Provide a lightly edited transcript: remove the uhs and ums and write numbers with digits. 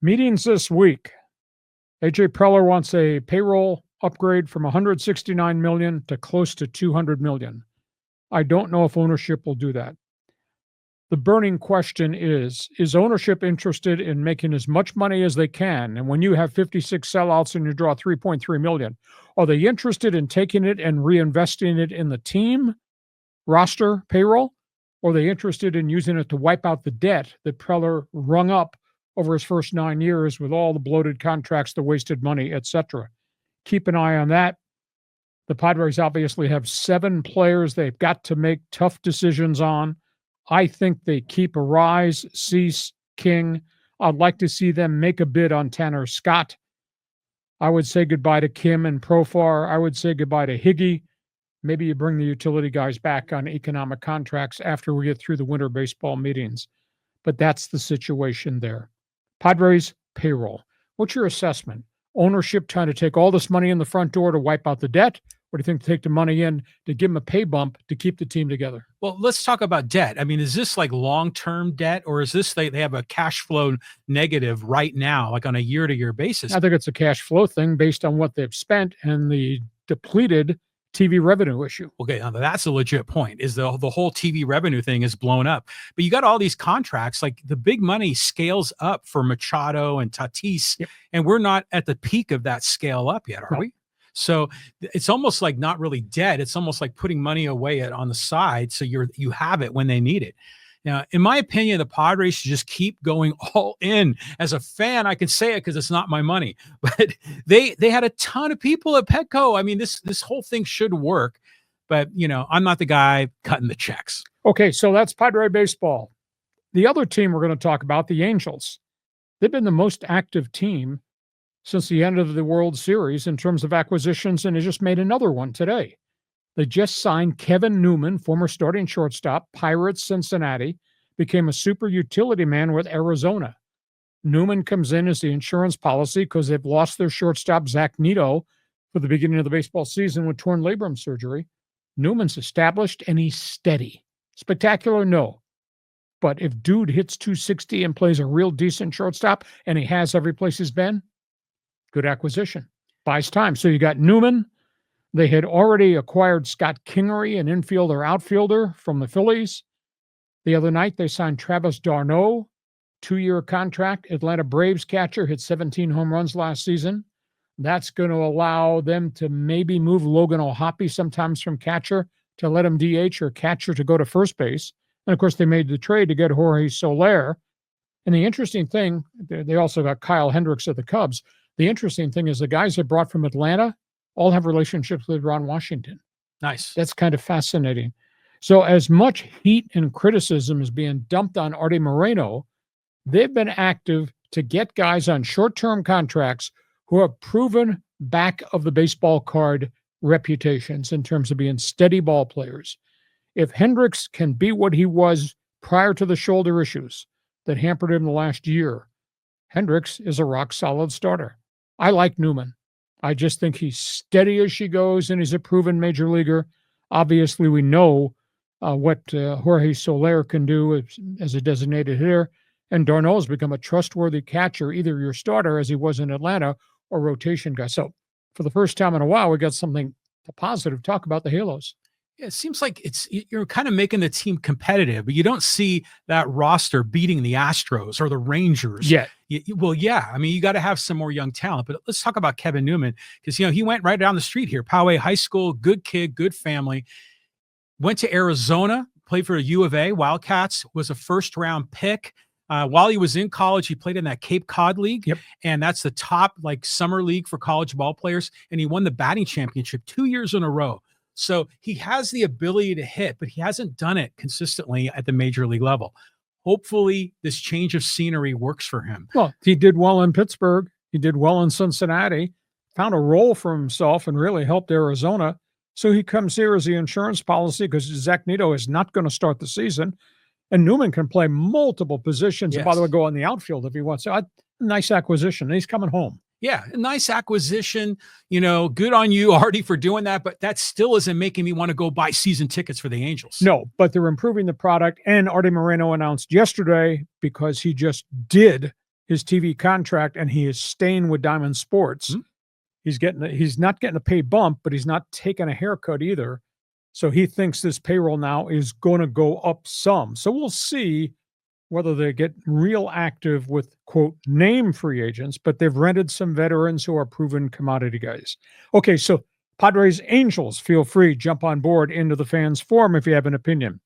Meetings this week. AJ Preller wants a payroll upgrade from 169 million to close to 200 million. I don't know if ownership will do that. The burning question is ownership interested in making as much money as they can? And when you have 56 sellouts and you draw 3.3 million, are they interested in taking it and reinvesting it in the team, roster, payroll? Or are they interested in using it to wipe out the debt that Preller rung up over his first 9 years with all the bloated contracts, the wasted money, etc.? Keep an eye on that. The Padres obviously have 7 players they've got to make tough decisions on. I think they keep Arraez, Cease, King. I'd like to see them make a bid on Tanner Scott. I would say goodbye to Kim and Profar. I would say goodbye to Higgy. Maybe you bring the utility guys back on economic contracts after we get through the winter baseball meetings. But that's the situation there. Padres payroll. What's your assessment? Ownership trying to take all this money in the front door to wipe out the debt? Or do you think take the money in to give them a pay bump to keep the team together? Well, let's talk about debt. I mean, is this like long-term debt, or is this they have a cash flow negative right now, like on a year-to-year basis? I think it's a cash flow thing based on what they've spent and the depleted TV revenue issue. Okay, now that's a legit point, is the whole TV revenue thing is blown up. But you got all these contracts, like the big money scales up for Machado and Tatis, Yep. and we're not at the peak of that scale up yet, are we? So it's almost like not really debt. It's almost like putting money away on the side so you have it when they need it. Now, in my opinion, the Padres should just keep going all in. As a fan, I can say it because it's not my money, but they had a ton of people at Petco. I mean, this whole thing should work, but I'm not the guy cutting the checks. Okay, so that's Padre baseball. The other team we're going to talk about, the Angels. They've been the most active team since the end of the World Series in terms of acquisitions, and they just made another one today. They just signed Kevin Newman, former starting shortstop, Pirates, Cincinnati, became a super utility man with Arizona. Newman comes in as the insurance policy because they've lost their shortstop, Zach Neto, for the beginning of the baseball season with torn labrum surgery. Newman's established and he's steady. Spectacular? No. But if dude hits 260 and plays a real decent shortstop, and he has every place he's been, good acquisition. Buys time. So you got Newman. They had already acquired Scott Kingery, an infielder outfielder from the Phillies. The other night, they signed Travis d'Arnaud, 2-year contract. Atlanta Braves catcher, hit 17 home runs last season. That's going to allow them to maybe move Logan O'Hoppe sometimes from catcher to let him DH or catcher to go to first base. And, of course, they made the trade to get Jorge Soler. And the interesting thing, they also got Kyle Hendricks of the Cubs. The interesting thing is the guys they brought from Atlanta all have relationships with Ron Washington. Nice. That's kind of fascinating. So as much heat and criticism is being dumped on Artie Moreno, they've been active to get guys on short-term contracts who have proven back of the baseball card reputations in terms of being steady ball players. If Hendricks can be what he was prior to the shoulder issues that hampered him the last year, Hendricks is a rock-solid starter. I like Newman. I just think he's steady as she goes, and he's a proven major leaguer. Obviously, we know what Jorge Soler can do as a designated hitter, and d'Arnaud's become a trustworthy catcher, either your starter, as he was in Atlanta, or rotation guy. So for the first time in a while, we got something positive. Talk about the Halos. It seems like you're kind of making the team competitive, but you don't see that roster beating the Astros or the Rangers yet. Well, yeah. I mean, you got to have some more young talent, but let's talk about Kevin Newman because, he went right down the street here. Poway High School, good kid, good family. Went to Arizona, played for U of A, Wildcats, was a first-round pick. While he was in college, he played in that Cape Cod League, and that's the top summer league for college ball players, and he won the batting championship 2 years in a row. So he has the ability to hit, but he hasn't done it consistently at the major league level. Hopefully this change of scenery works for him. Well, he did well in Pittsburgh. He did well in Cincinnati, found a role for himself and really helped Arizona. So he comes here as the insurance policy because Zach Neto is not going to start the season. And Newman can play multiple positions. Yes. And by the way, go on the outfield if he wants to. Nice acquisition. He's coming home. Yeah, a nice acquisition. Good on you, Artie, for doing that. But that still isn't making me want to go buy season tickets for the Angels. No, but they're improving the product. And Artie Moreno announced yesterday, because he just did his TV contract and he is staying with Diamond Sports. He's not getting a pay bump, but he's not taking a haircut either. So he thinks this payroll now is going to go up some. So we'll see whether they get real active with, quote, name free agents, but they've rented some veterans who are proven commodity guys. Okay, so Padres Angels, feel free, jump on board into the fans forum if you have an opinion.